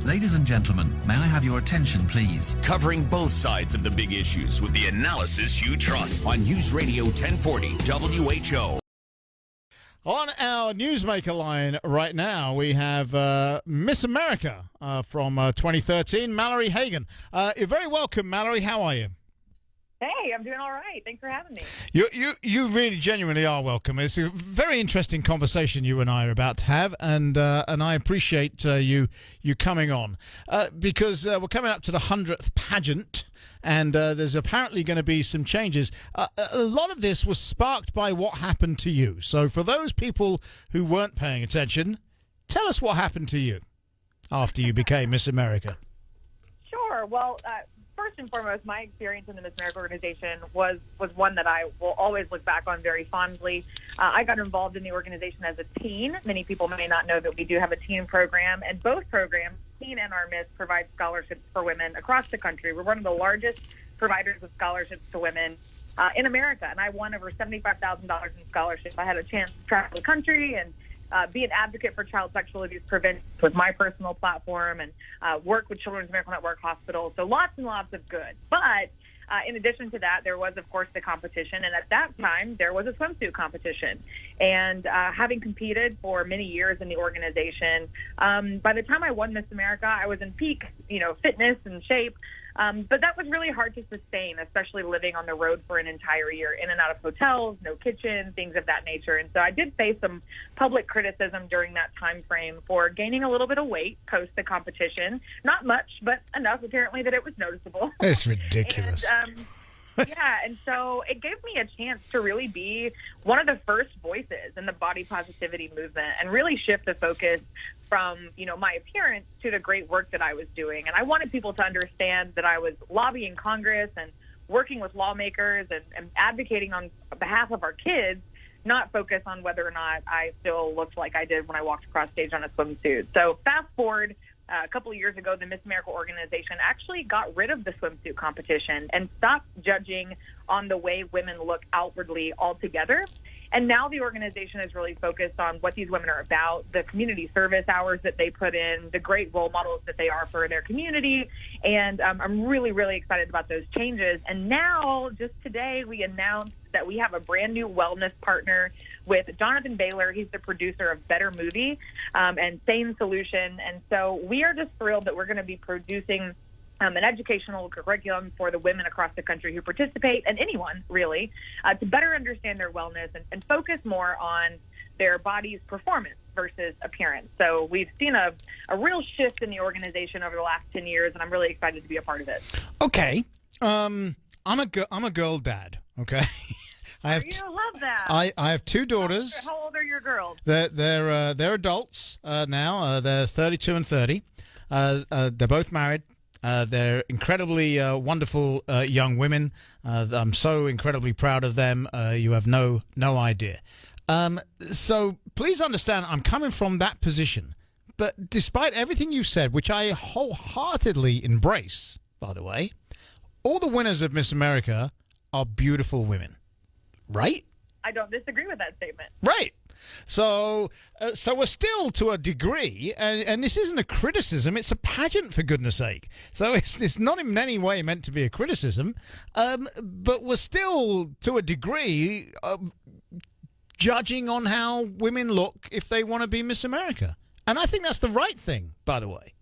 Ladies and gentlemen, may I have your attention, please? Covering both sides of the big issues with the analysis you trust on News Radio 1040 WHO. On our Newsmaker line right now, we have Miss America from 2013, Mallory Hagan. You're very welcome, Mallory. How are you? Hey, I'm doing all right. Thanks for having me. You really genuinely are welcome. It's a very interesting conversation you and I are about to have, and I appreciate you coming on because we're coming up to the 100th pageant, and there's apparently going to be some changes. A lot of this was sparked by what happened to you. So for those people who weren't paying attention, tell us what happened to you after you became Miss America. Sure. Well, first and foremost, my experience in the Miss America organization was one that I will always look back on very fondly. I got involved in the organization as a teen. Many people may not know that we do have a teen program, and both programs, Teen and our Miss, provide scholarships for women across the country. We're one of the largest providers of scholarships to women in America, and I won over $75,000 in scholarships. I had a chance to travel the country and be an advocate for child sexual abuse prevention with my personal platform and work with Children's Miracle Network Hospital. So lots and lots of good. But in addition to that, there was, of course, the competition. And at that time, there was a swimsuit competition. And having competed for many years in the organization, by the time I won Miss America, I was in peak, fitness and shape. But that was really hard to sustain, especially living on the road for an entire year, in and out of hotels, no kitchen, things of that nature. And so I did face some public criticism during that time frame for gaining a little bit of weight post the competition. Not much, but enough, apparently, that it was noticeable. It's ridiculous. And so it gave me a chance to really be one of the first voices in the body positivity movement and really shift the focus from, my appearance to the great work that I was doing. And I wanted people to understand that I was lobbying Congress and working with lawmakers and advocating on behalf of our kids, not focus on whether or not I still looked like I did when I walked across stage on a swimsuit. So fast forward, a couple of years ago, the Miss America organization actually got rid of the swimsuit competition and stopped judging on the way women look outwardly altogether. And now the organization is really focused on what these women are about, the community service hours that they put in, the great role models that they are for their community. And I'm really, really excited about those changes. And now, just today, we announced that we have a brand new wellness partner with Jonathan Bailor. He's the producer of Better Movie and SANE Solution. And so we are just thrilled that we're going to be producing an educational curriculum for the women across the country who participate, and anyone really, to better understand their wellness and focus more on their body's performance versus appearance. So we've seen a real shift in the organization over the last 10 years, and I'm really excited to be a part of it. Okay. I'm a girl dad, okay? I love that. I have two daughters. How old are your girls? They're adults now. They're 32 and 30. They're both married. They're incredibly wonderful young women. I'm so incredibly proud of them. You have no idea. So please understand, I'm coming from that position. But despite everything you've said, which I wholeheartedly embrace, by the way, all the winners of Miss America are beautiful women, right? I don't disagree with that statement. Right. So we're still, to a degree, and this isn't a criticism, it's a pageant, for goodness sake. So it's not in any way meant to be a criticism, but we're still, to a degree, judging on how women look if they want to be Miss America. And I think that's the right thing, by the way.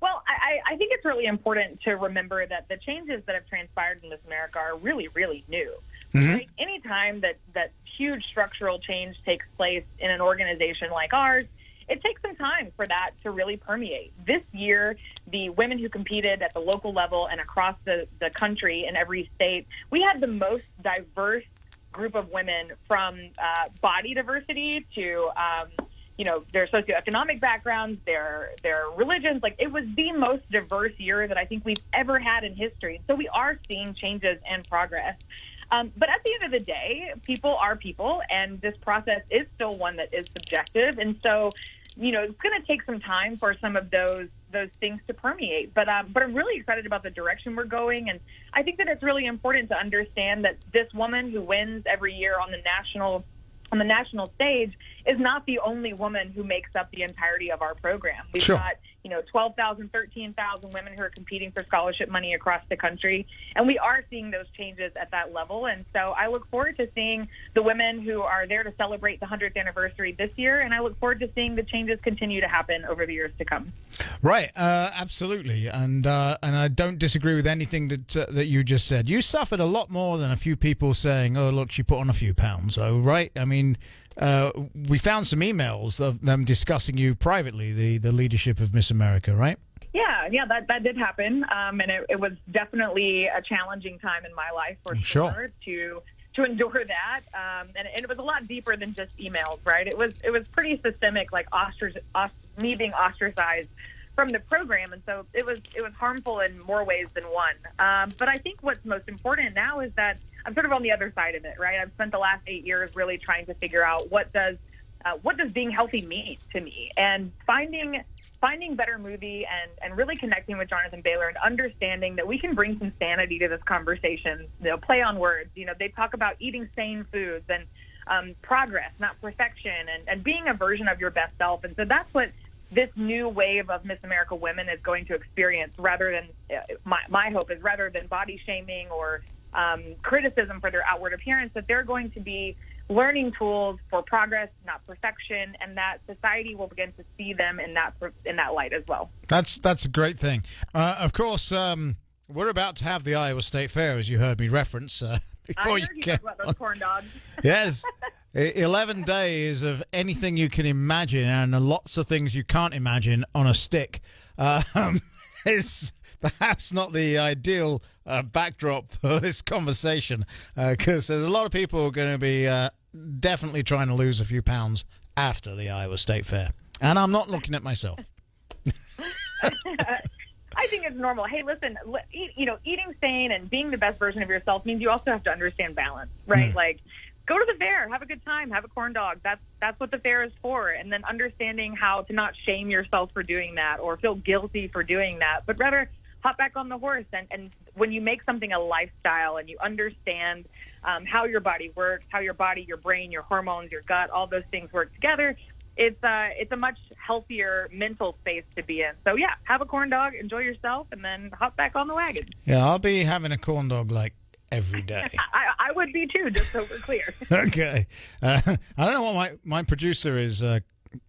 Well, I think it's really important to remember that the changes that have transpired in Miss America are really, really new. Mm-hmm. Right? Anytime that huge structural change takes place in an organization like ours, it takes some time for that to really permeate. This year, the women who competed at the local level and across the country in every state, we had the most diverse group of women, from body diversity to their socioeconomic backgrounds, their religions. Like, it was the most diverse year that I think we've ever had in history. So we are seeing changes and progress. But at the end of the day, people are people, and this process is still one that is subjective. And so, it's going to take some time for some of those things to permeate. But I'm really excited about the direction we're going. And I think that it's really important to understand that this woman who wins every year on the national stage is not the only woman who makes up the entirety of our program. We've Sure. got, 12,000, 13,000 women who are competing for scholarship money across the country. And we are seeing those changes at that level. And so I look forward to seeing the women who are there to celebrate the 100th anniversary this year. And I look forward to seeing the changes continue to happen over the years to come. Right, absolutely, and I don't disagree with anything that you just said. You suffered a lot more than a few people saying, "Oh, look, she put on a few pounds." Oh, right. I mean, we found some emails of them discussing you privately, the leadership of Miss America, right? Yeah, that did happen, and it was definitely a challenging time in my life for sure to endure that, and it was a lot deeper than just emails, right? It was pretty systemic, like me being ostracized from the program, and so it was harmful in more ways than one. But I think what's most important now is that I'm sort of on the other side of it, right? I've spent the last 8 years really trying to figure out what does being healthy mean to me, and finding Better Movie and really connecting with Jonathan Bailor and understanding that we can bring some sanity to this conversation. Play on words. They talk about eating sane foods and progress, not perfection, and being a version of your best self. And so that's what this new wave of Miss America women is going to experience, rather than my hope is, rather than body shaming or criticism for their outward appearance, that they're going to be learning tools for progress, not perfection, and that society will begin to see them in that light as well. That's a great thing. Of course, we're about to have the Iowa State Fair, as you heard me reference. Before I heard you talk about those corn dogs. Yes. 11 days of anything you can imagine and lots of things you can't imagine on a stick is perhaps not the ideal backdrop for this conversation, because there's a lot of people who are going to be definitely trying to lose a few pounds after the Iowa State Fair. And I'm not looking at myself. I think it's normal. Hey, listen, eating sane and being the best version of yourself means you also have to understand balance, right? Like, go to the fair, have a good time, have a corn dog. That's what the fair is for. And then understanding how to not shame yourself for doing that or feel guilty for doing that, but rather hop back on the horse. And when you make something a lifestyle and you understand how your body works, how your body, your brain, your hormones, your gut, all those things work together, it's a much healthier mental space to be in. So, yeah, have a corn dog, enjoy yourself, and then hop back on the wagon. Yeah, I'll be having a corn dog like every day. I would be too, just so we're clear. Okay. I don't know what my producer is on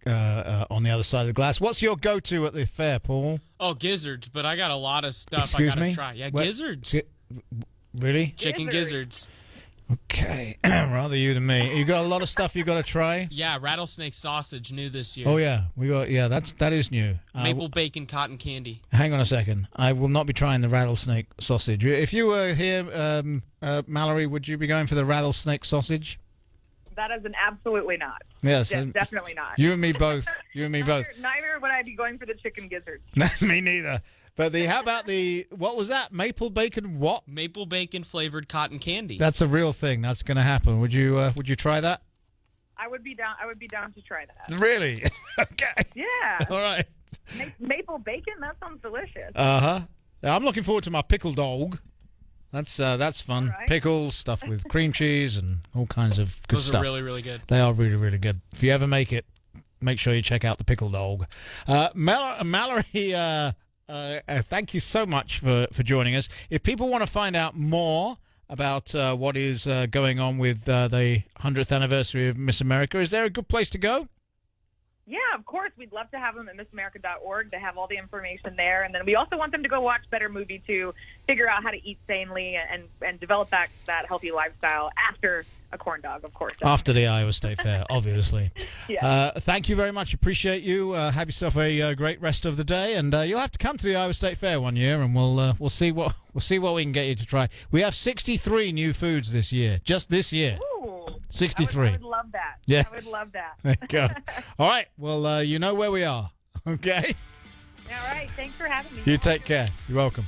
the other side of the glass. What's your go-to at the fair, Paul? Oh, gizzards, but I got a lot of stuff I got to try. Yeah, gizzards. Really? Chicken gizzards. Okay. Rather you than me. You got a lot of stuff you got to try? Yeah, rattlesnake sausage, new this year. Oh, yeah. That is new. Maple bacon cotton candy. Hang on a second. I will not be trying the rattlesnake sausage. If you were here, Mallory, would you be going for the rattlesnake sausage? That is an absolutely not. Yes. Definitely not. You and me both. Neither would I be going for the chicken gizzards. Me neither. But how about what was that? Maple bacon what? Maple bacon flavored cotton candy. That's a real thing. That's going to happen. Would you try that? I would be down to try that. Really? Okay. Yeah. All right. Maple bacon? That sounds delicious. Uh-huh. I'm looking forward to my pickle dog. That's fun. Right. Pickles, stuff with cream cheese and all kinds of good stuff. Those are really, really good. They are really, really good. If you ever make it, make sure you check out the pickle dog. Mallory, thank you so much for joining us. If people want to find out more about what is going on with the 100th anniversary of Miss America, is there a good place to go? Yeah, of course. We'd love to have them at missamerica.org to have all the information there. And then we also want them to go watch Better Movie to figure out how to eat sanely and develop that healthy lifestyle after a corn dog, of course. After the Iowa State Fair, obviously. Yeah. Thank you very much. Appreciate you. Have yourself a great rest of the day. And you'll have to come to the Iowa State Fair one year, and we'll see what we can get you to try. We have 63 new foods this year, just this year. Ooh, 63. I would love that. Yeah. I would love that. There you go. All right. Well, you know where we are. Okay? All right. Thanks for having me. You take care. You're welcome.